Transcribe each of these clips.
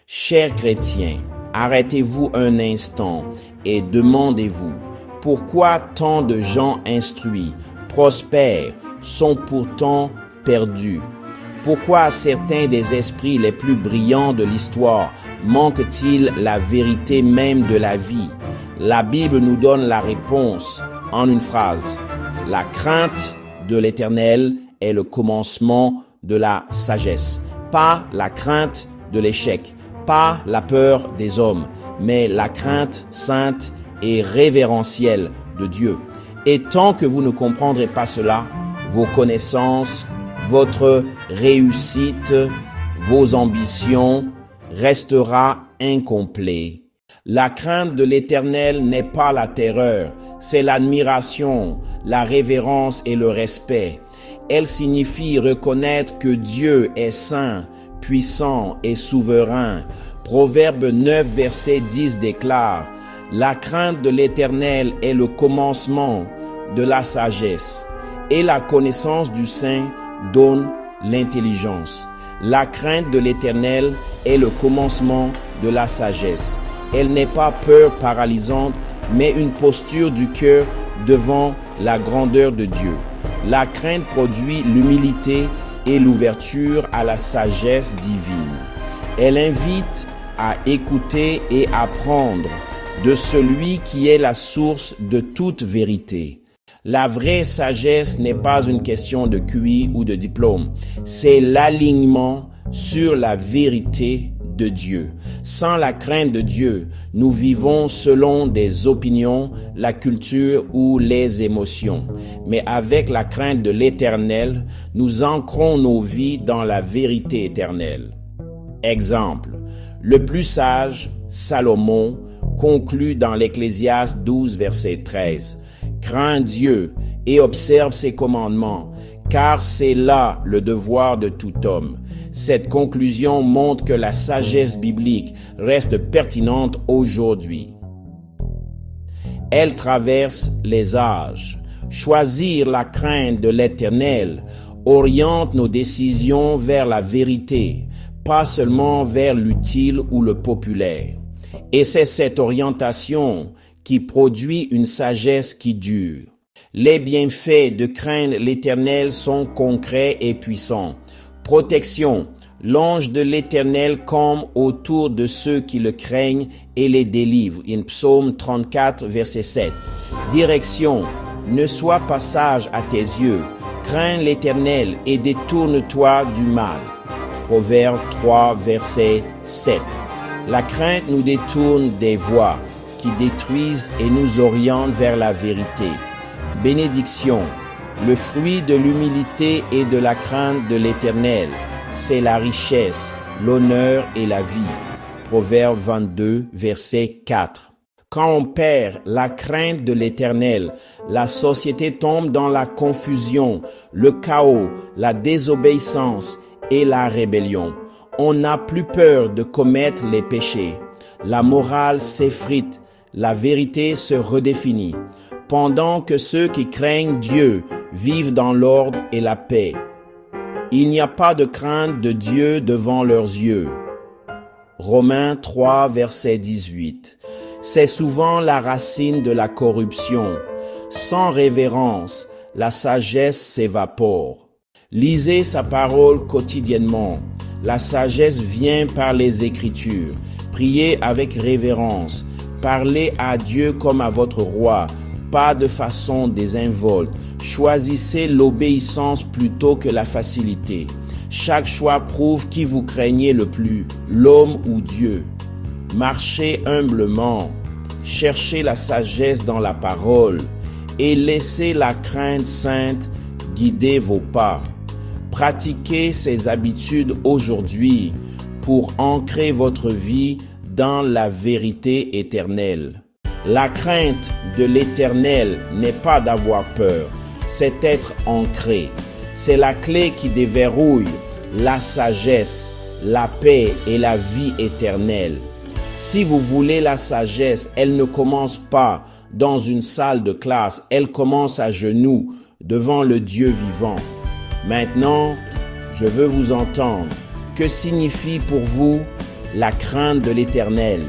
Chers chrétiens, arrêtez-vous un instant et demandez-vous pourquoi tant de gens instruits, prospères, sont pourtant perdus. Pourquoi certains des esprits les plus brillants de l'histoire manquent-ils la vérité même de la vie? La Bible nous donne la réponse en une phrase. La crainte de l'Éternel est le commencement de la sagesse. Pas la crainte de l'échec, pas la peur des hommes, mais la crainte sainte et révérentielle de Dieu. Et tant que vous ne comprendrez pas cela, vos connaissances, votre réussite, vos ambitions restera incomplet. La crainte de l'Éternel n'est pas la terreur, c'est l'admiration, la révérence et le respect. Elle signifie reconnaître que Dieu est saint, puissant et souverain. Proverbe 9, verset 10 déclare « La crainte de l'Éternel est le commencement de la sagesse, et la connaissance du Saint donne l'intelligence. » La crainte de l'Éternel est le commencement de la sagesse. Elle n'est pas peur paralysante, mais une posture du cœur devant la grandeur de Dieu. La crainte produit l'humilité et l'ouverture à la sagesse divine. Elle invite à écouter et apprendre de celui qui est la source de toute vérité. La vraie sagesse n'est pas une question de QI ou de diplôme, c'est l'alignement sur la vérité de Dieu. Sans la crainte de Dieu, nous vivons selon des opinions, la culture ou les émotions. Mais avec la crainte de l'Éternel, nous ancrons nos vies dans la vérité éternelle. Exemple, le plus sage, Salomon, conclut dans l'Ecclésiaste 12, verset 13. « Crains Dieu et observe ses commandements, car c'est là le devoir de tout homme. » Cette conclusion montre que la sagesse biblique reste pertinente aujourd'hui. Elle traverse les âges. Choisir la crainte de l'Éternel oriente nos décisions vers la vérité, pas seulement vers l'utile ou le populaire. Et c'est cette orientation qui produit une sagesse qui dure. Les bienfaits de craindre l'Éternel sont concrets et puissants. Protection, l'ange de l'Éternel campe autour de ceux qui le craignent et les délivre. In Psaume 34, verset 7. Direction, ne sois pas sage à tes yeux. Crains l'Éternel et détourne-toi du mal. Proverbe 3, verset 7. La crainte nous détourne des voies qui détruisent et nous orientent vers la vérité. Bénédiction, le fruit de l'humilité et de la crainte de l'Éternel, c'est la richesse, l'honneur et la vie. Proverbe 22, verset 4. Quand on perd la crainte de l'Éternel, la société tombe dans la confusion, le chaos, la désobéissance et la rébellion. On n'a plus peur de commettre les péchés. La morale s'effrite, la vérité se redéfinit. Pendant que ceux qui craignent Dieu vivent dans l'ordre et la paix. Il n'y a pas de crainte de Dieu devant leurs yeux. Romains 3, verset 18. C'est souvent la racine de la corruption. Sans révérence, la sagesse s'évapore. Lisez sa parole quotidiennement. La sagesse vient par les Écritures. Priez avec révérence. Parlez à Dieu comme à votre roi. Pas de façon désinvolte. Choisissez l'obéissance plutôt que la facilité. Chaque choix prouve qui vous craignez le plus, l'homme ou Dieu. Marchez humblement. Cherchez la sagesse dans la parole et laissez la crainte sainte guider vos pas. Pratiquez ces habitudes aujourd'hui pour ancrer votre vie dans la vérité éternelle. La crainte de l'Éternel n'est pas d'avoir peur, c'est être ancré. C'est la clé qui déverrouille la sagesse, la paix et la vie éternelle. Si vous voulez la sagesse, elle ne commence pas dans une salle de classe, elle commence à genoux devant le Dieu vivant. Maintenant, je veux vous entendre. Que signifie pour vous la crainte de l'Éternel.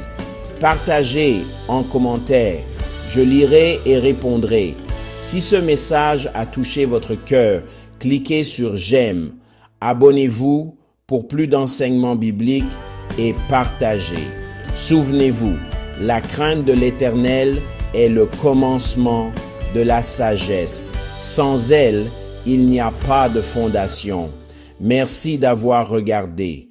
Partagez en commentaire. Je lirai et répondrai. Si ce message a touché votre cœur, cliquez sur j'aime. Abonnez-vous pour plus d'enseignements bibliques et partagez. Souvenez-vous, la crainte de l'Éternel est le commencement de la sagesse. Sans elle, il n'y a pas de fondation. Merci d'avoir regardé.